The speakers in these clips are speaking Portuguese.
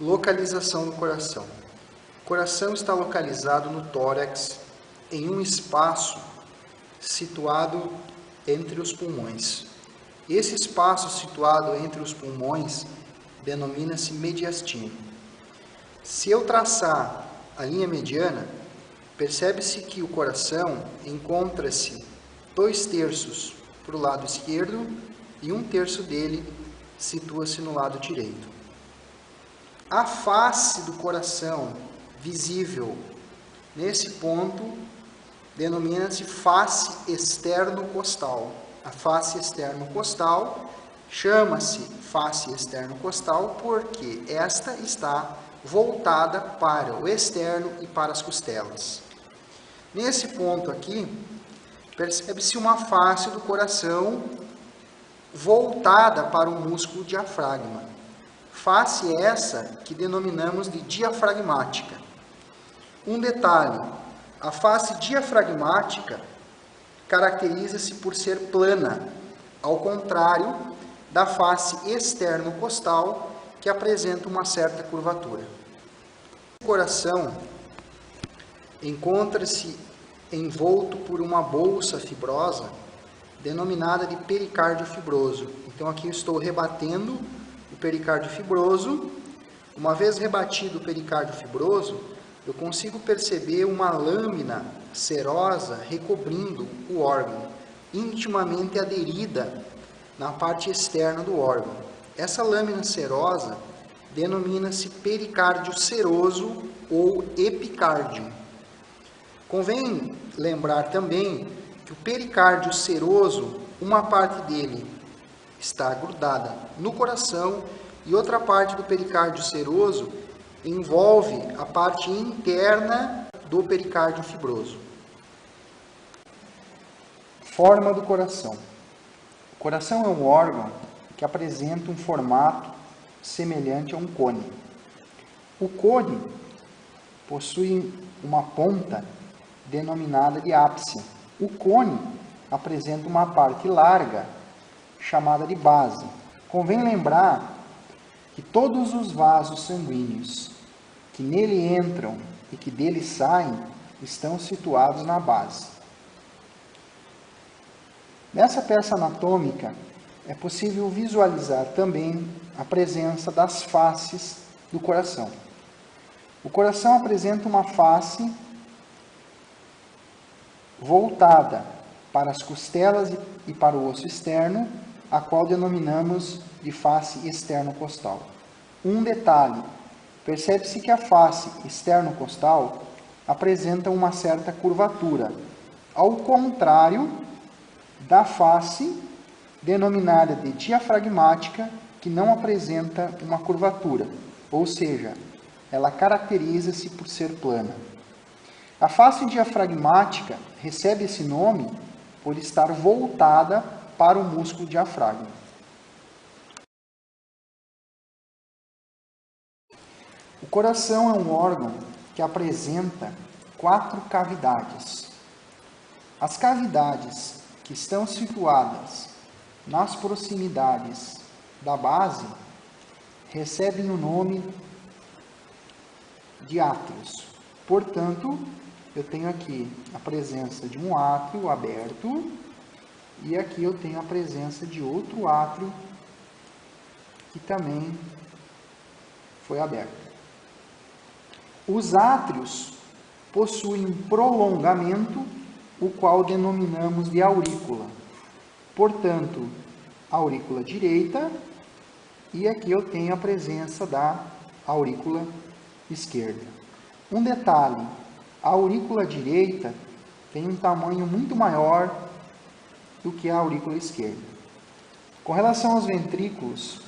Localização do coração. O coração está localizado no tórax, em um espaço situado entre os pulmões. Esse espaço situado entre os pulmões denomina-se mediastino. Se eu traçar a linha mediana, percebe-se que o coração encontra-se 2/3 para o lado esquerdo e 1/3 dele situa-se no lado direito. A face do coração visível nesse ponto denomina-se face externo-costal. A face externo-costal chama-se face externo-costal porque esta está voltada para o externo e para as costelas. Nesse ponto aqui, percebe-se uma face do coração voltada para o músculo diafragma. Face essa que denominamos de diafragmática. Um detalhe, a face diafragmática caracteriza-se por ser plana, ao contrário da face externo-costal, que apresenta uma certa curvatura. O coração encontra-se envolto por uma bolsa fibrosa, denominada de pericárdio fibroso. Então aqui eu estou rebatendo o pericárdio fibroso. Uma vez rebatido o pericárdio fibroso, eu consigo perceber uma lâmina serosa recobrindo o órgão, intimamente aderida na parte externa do órgão. Essa lâmina serosa denomina-se pericárdio seroso ou epicárdio. Convém lembrar também que o pericárdio seroso, uma parte dele está grudada no coração e outra parte do pericárdio seroso envolve a parte interna do pericárdio fibroso. Forma do coração. O coração é um órgão que apresenta um formato semelhante a um cone. O cone possui uma ponta denominada de ápice. O cone apresenta uma parte larga chamada de base. Convém lembrar que todos os vasos sanguíneos que nele entram e que dele saem estão situados na base. Nessa peça anatômica é possível visualizar também a presença das faces do coração. O coração apresenta uma face voltada para as costelas e para o osso externo, a qual denominamos de face externo-costal. Um detalhe, percebe-se que a face externo-costal apresenta uma certa curvatura, ao contrário da face denominada de diafragmática, que não apresenta uma curvatura, ou seja, ela caracteriza-se por ser plana. A face diafragmática recebe esse nome por estar voltada para o músculo diafragma. O coração é um órgão que apresenta 4 cavidades. As cavidades que estão situadas nas proximidades da base recebem o nome de átrios. Portanto, eu tenho aqui a presença de um átrio aberto e aqui eu tenho a presença de outro átrio que também foi aberto. Os átrios possuem um prolongamento, o qual denominamos de aurícula. Portanto, aurícula direita e aqui eu tenho a presença da aurícula esquerda. Um detalhe, a aurícula direita tem um tamanho muito maior do que a aurícula esquerda. Com relação aos ventrículos,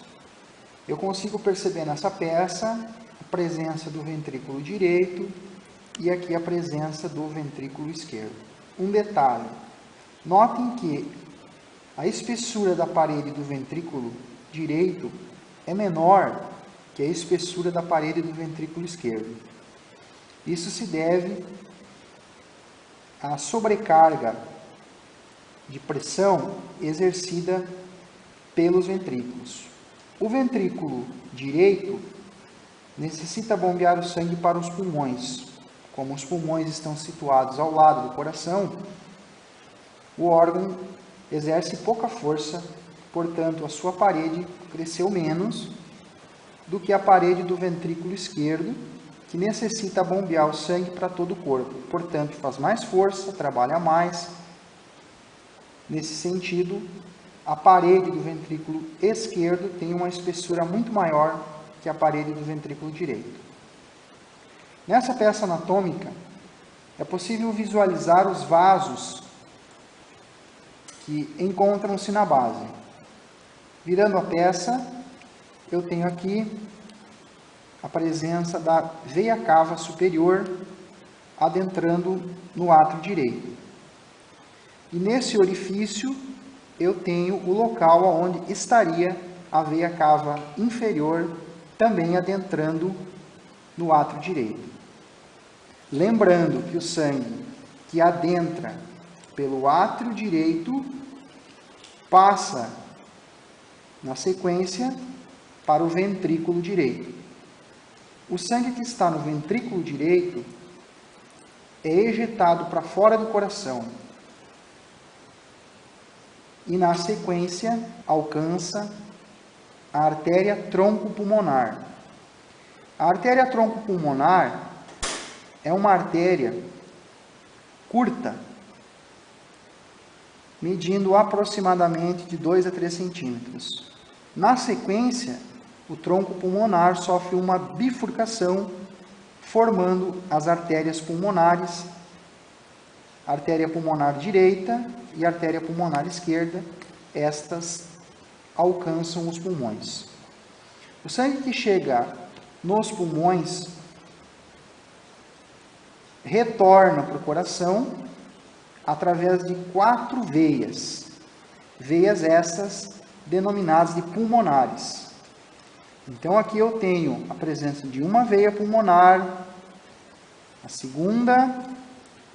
eu consigo perceber nessa peça a presença do ventrículo direito e aqui a presença do ventrículo esquerdo. Um detalhe, notem que a espessura da parede do ventrículo direito é menor que a espessura da parede do ventrículo esquerdo. Isso se deve à sobrecarga de pressão exercida pelos ventrículos. O ventrículo direito necessita bombear o sangue para os pulmões. Como os pulmões estão situados ao lado do coração, o órgão exerce pouca força, portanto, a sua parede cresceu menos do que a parede do ventrículo esquerdo, que necessita bombear o sangue para todo o corpo. Portanto, faz mais força, trabalha mais. Nesse sentido, a parede do ventrículo esquerdo tem uma espessura muito maior que a parede do ventrículo direito. Nessa peça anatômica, é possível visualizar os vasos que encontram-se na base. Virando a peça, eu tenho aqui a presença da veia cava superior adentrando no átrio direito. E nesse orifício, eu tenho o local onde estaria a veia cava inferior, também adentrando no átrio direito. Lembrando que o sangue que adentra pelo átrio direito passa, na sequência, para o ventrículo direito. O sangue que está no ventrículo direito é ejetado para fora do coração e, na sequência, alcança a artéria tronco-pulmonar. A artéria tronco-pulmonar é uma artéria curta, medindo aproximadamente de 2 a 3 centímetros. Na sequência, o tronco pulmonar sofre uma bifurcação, formando as artérias pulmonares, artéria pulmonar direita e artéria pulmonar esquerda. Estas alcançam os pulmões. O sangue que chega nos pulmões retorna para o coração através de 4 veias. Veias essas denominadas de pulmonares. Então, aqui eu tenho a presença de uma veia pulmonar, a segunda,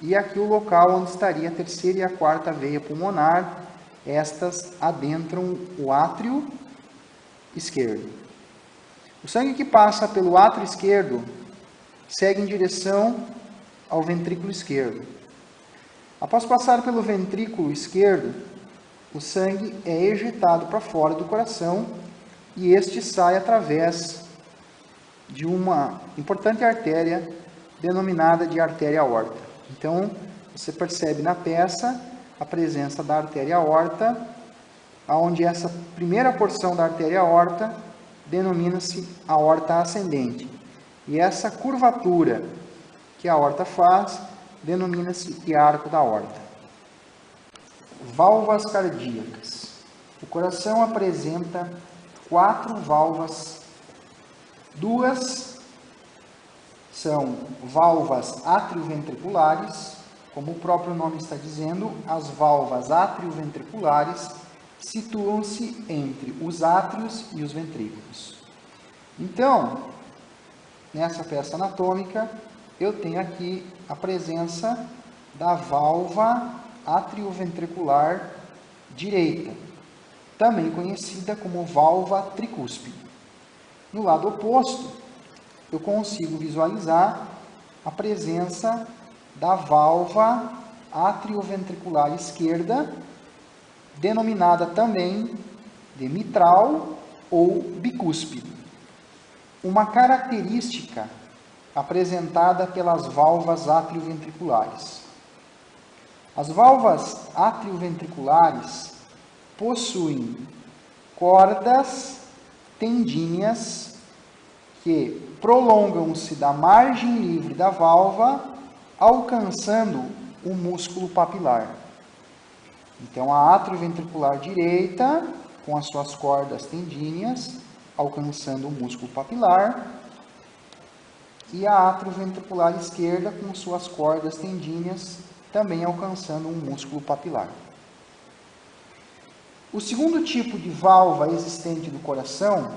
e aqui o local onde estaria a terceira e a quarta veia pulmonar. Estas adentram o átrio esquerdo. O sangue que passa pelo átrio esquerdo segue em direção ao ventrículo esquerdo. Após passar pelo ventrículo esquerdo, o sangue é ejetado para fora do coração e este sai através de uma importante artéria denominada de artéria aorta. Então, você percebe na peça a presença da artéria aorta, onde essa primeira porção da artéria aorta denomina-se aorta ascendente. E essa curvatura que a aorta faz denomina-se arco da aorta. Válvulas cardíacas. O coração apresenta 4 válvulas. 2 são válvulas atrioventriculares, como o próprio nome está dizendo, as válvulas atrioventriculares situam-se entre os átrios e os ventrículos. Então, nessa peça anatômica, eu tenho aqui a presença da válvula atrioventricular direita, também conhecida como válvula tricúspide. No lado oposto, eu consigo visualizar a presença da válvula atrioventricular esquerda, denominada também de mitral ou bicúspide. Uma característica apresentada pelas válvulas atrioventriculares. As válvulas atrioventriculares possuem cordas tendíneas que prolongam-se da margem livre da válvula, alcançando o músculo papilar. Então, a atrioventricular direita, com as suas cordas tendíneas, alcançando o músculo papilar, e a atrioventricular esquerda, com suas cordas tendíneas, também alcançando um músculo papilar. O segundo tipo de válvula existente do coração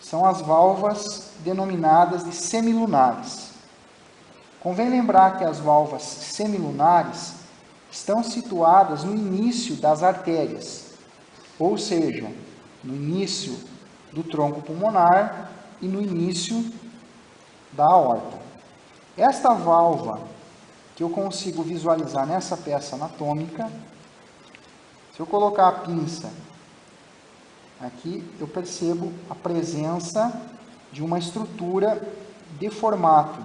são as válvulas denominadas de semilunares. Convém lembrar que as válvulas semilunares estão situadas no início das artérias, ou seja, no início do tronco pulmonar e no início da aorta. Esta válvula que eu consigo visualizar nessa peça anatômica, se eu colocar a pinça aqui, eu percebo a presença de uma estrutura de formato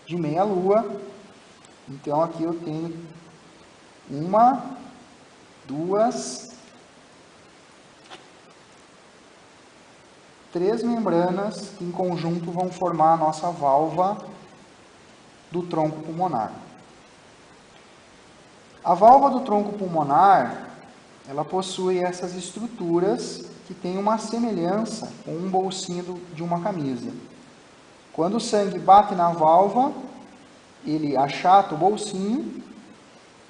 de meia-lua. Então, aqui eu tenho 1, 2, 3 membranas que em conjunto vão formar a nossa válvula do tronco pulmonar. A válvula do tronco pulmonar, ela possui essas estruturas que têm uma semelhança com um bolsinho de uma camisa. Quando o sangue bate na válvula, ele achata o bolsinho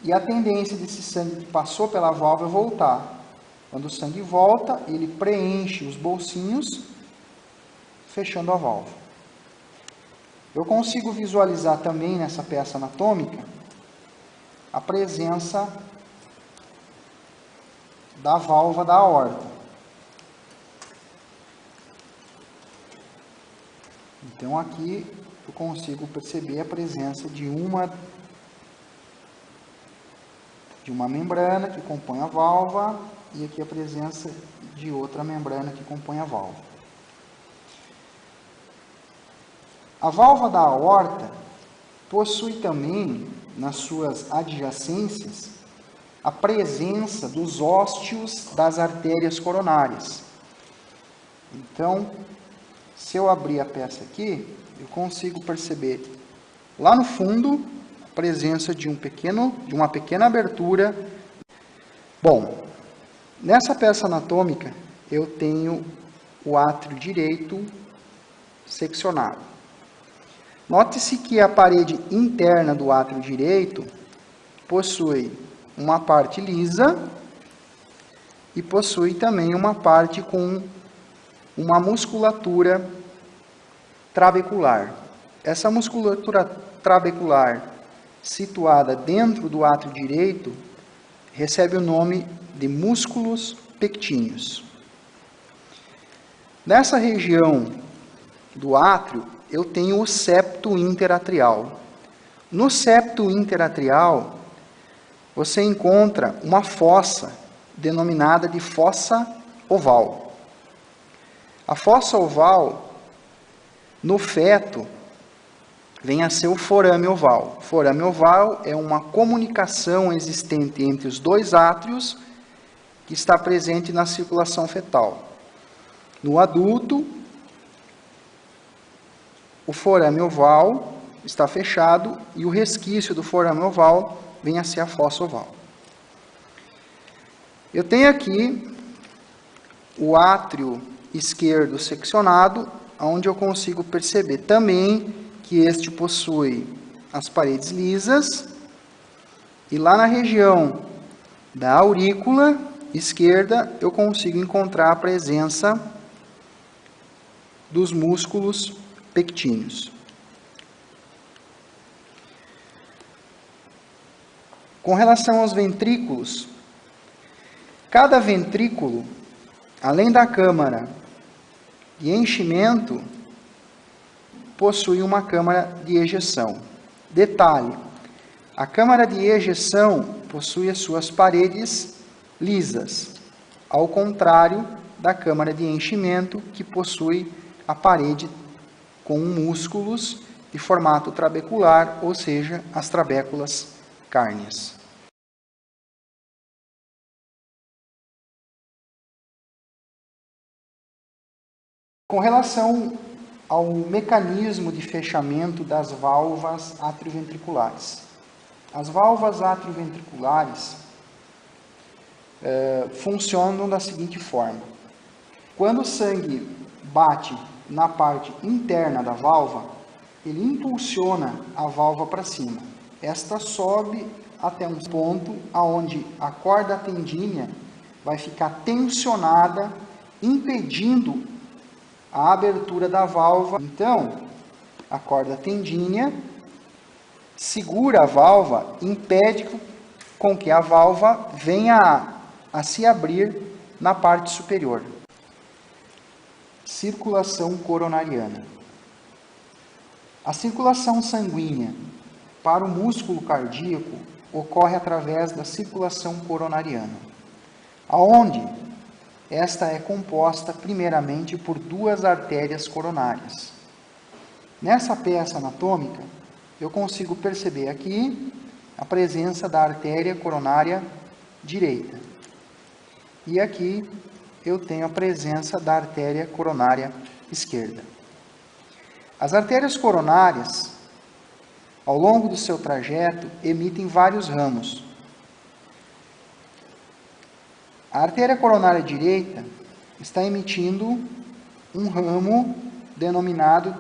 e a tendência desse sangue que passou pela válvula é voltar. Quando o sangue volta, ele preenche os bolsinhos, fechando a válvula. Eu consigo visualizar também nessa peça anatômica a presença da válvula da aorta. Então aqui eu consigo perceber a presença de uma membrana que compõe a válvula e aqui a presença de outra membrana que compõe a válvula. A válvula da aorta possui também, nas suas adjacências, a presença dos ósteos das artérias coronárias. Então, se eu abrir a peça aqui, eu consigo perceber lá no fundo a presença de uma pequena abertura. Bom, nessa peça anatômica eu tenho o átrio direito seccionado. Note-se que a parede interna do átrio direito possui uma parte lisa e possui também uma parte com uma musculatura trabecular. Essa musculatura trabecular situada dentro do átrio direito recebe o nome de músculos pectíneos. Nessa região do átrio, eu tenho o septo interatrial. No septo interatrial, você encontra uma fossa denominada de fossa oval. A fossa oval, no feto, vem a ser o forame oval. O forame oval é uma comunicação existente entre os dois átrios que está presente na circulação fetal. No adulto, o forame oval está fechado e o resquício do forame oval vem a ser a fossa oval. Eu tenho aqui o átrio esquerdo seccionado, onde eu consigo perceber também que este possui as paredes lisas, e lá na região da aurícula esquerda eu consigo encontrar a presença dos músculos pectíneos. Com relação aos ventrículos, cada ventrículo, além da câmara de enchimento, possui uma câmara de ejeção. Detalhe: a câmara de ejeção possui as suas paredes lisas, ao contrário da câmara de enchimento, que possui a parede com músculos de formato trabecular, ou seja, as trabéculas cárneas. Com relação ao mecanismo de fechamento das válvulas atrioventriculares. As válvulas atrioventriculares funcionam da seguinte forma. Quando o sangue bate na parte interna da válvula, ele impulsiona a válvula para cima. Esta sobe até um ponto onde a corda tendínea vai ficar tensionada, impedindo a abertura da válvula. Então, a corda tendínea segura a válvula, impede com que a válvula venha a se abrir na parte superior. Circulação coronariana. A circulação sanguínea para o músculo cardíaco ocorre através da circulação coronariana, aonde esta é composta primeiramente por duas artérias coronárias. Nessa peça anatômica, eu consigo perceber aqui a presença da artéria coronária direita. E aqui eu tenho a presença da artéria coronária esquerda. As artérias coronárias, ao longo do seu trajeto, emitem vários ramos. A artéria coronária direita está emitindo um ramo denominado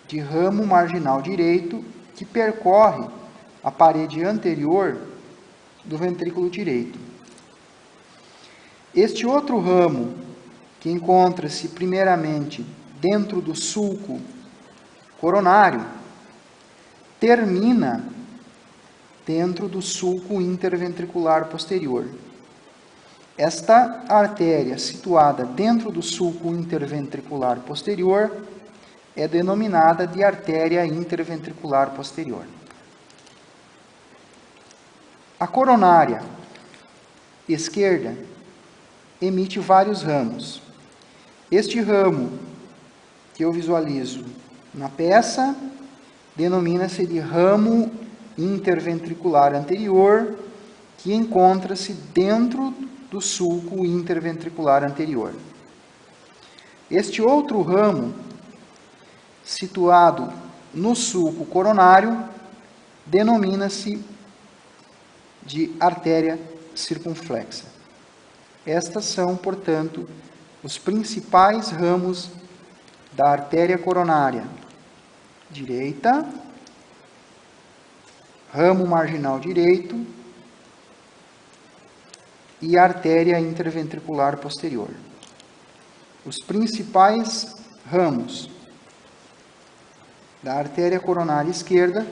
de ramo marginal direito, que percorre a parede anterior do ventrículo direito. Este outro ramo, que encontra-se primeiramente dentro do sulco coronário, termina dentro do sulco interventricular posterior. Esta artéria situada dentro do sulco interventricular posterior é denominada de artéria interventricular posterior. A coronária esquerda emite vários ramos. Este ramo que eu visualizo na peça denomina-se de ramo interventricular anterior, que encontra-se dentro do sulco interventricular anterior. Este outro ramo, situado no sulco coronário, denomina-se de artéria circunflexa. Estas são, portanto, os principais ramos da artéria coronária direita, ramo marginal direito e artéria interventricular posterior. Os principais ramos da artéria coronária esquerda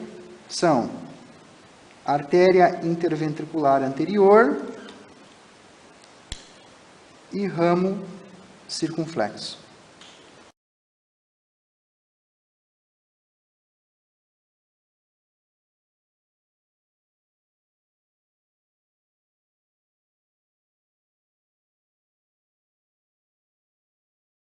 são artéria interventricular anterior e ramo circunflexo.